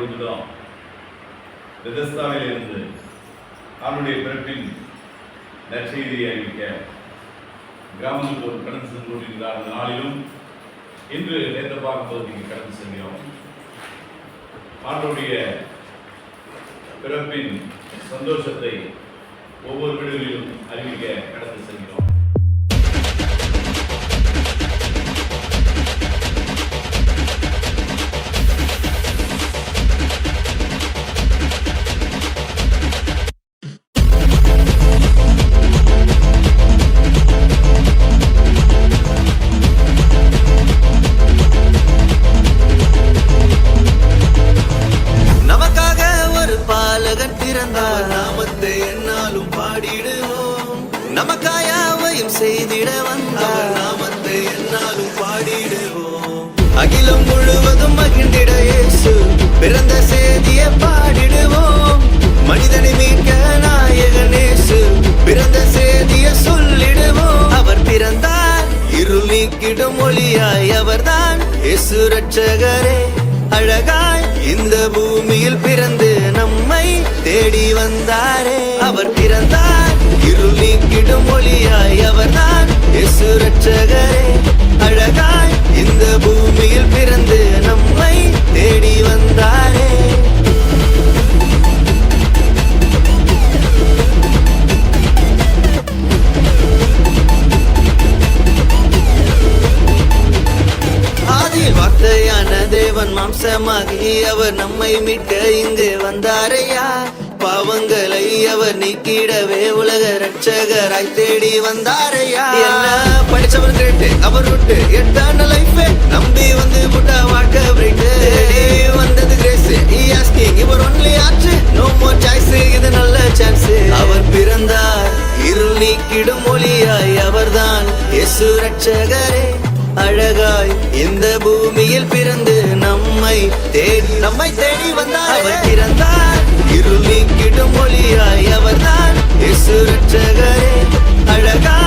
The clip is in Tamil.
பொழுதுதான் பெதஸ்தாவில் இருந்து அவருடைய பிறப்பின் நற்செய்தியை அறிவிக்க கிராமங்களுக்கு ஒரு கடந்து சென்று கொண்டிருந்தார். அந்த நாளிலும் இன்று நேர்ந்தபாகம் பகுதிக்கு கடந்து செல்கிறோம். ஆண்டவருடைய பிறப்பின் சந்தோஷத்தை ஒவ்வொரு வீடுகளிலும் அறிவிக்க கடந்து செல்கிறோம். நாமத்தை என்னாலும் பாடிடுவோம். நமக்காயாவையும் செய்திட வந்தார். நாமத்தை என்னாலும் பாடிடுவோம். அகிலம் முழுவதும் மகிழ்ந்திட இயேசு பிறந்த செய்தியை பாடிடுவோம். மனிதனை மீட்க நாயகன் இயேசு பிறந்த செய்தியை சொல்லிடுவோம். அவர் பிறந்தார் இருள் நீக்கிடும் ஒளியாய். அவர்தான் இயேசு ரட்சகரே. அழகாய் இந்த பூமியில் பிறந்து நம்மை தேடி வந்தாரே. அவர் பிறந்தார் இருள் நீக்கிடும் ஒளியாய். அவர்தான் இயேசு ரட்சகரே. அழகாய் இந்த பூமியில் பிறந்து நம்மை தேடி வந்தாரே. வார்த்தையான தேவன் மாம்சமாகி அவர் நம்மை மீட்க இங்கு வந்தாரையா. பாவங்களை அவர் நீக்கிடவே உலக ரட்சகராய் தேடி வந்தாரையா. என்ன படிச்சவர் கேட்டு அவர் விட்டு எட்டான லைஃப் நம்பி வந்து புட்டா வாழ்க்கை பிரைட்டு வந்தது கிரேஸ். இவர் ஒன்லி ஆச்சு, நோ மோர் சாய்ஸ், இது நல்ல சான்ஸ். அவர் பிறந்தார் இருள் நீக்கிடும் ஒளியாய். அவர்தான் இயேசு ரட்சகரே. அழகாய் இந்த பூமியில் பிறந்து நம்மை தேடி வந்தார். அவர் பிறந்தார் இருள் நீக்கிடும் ஒளியாய். அவர்தான் இயேசு ரட்சகரே. அழகாய்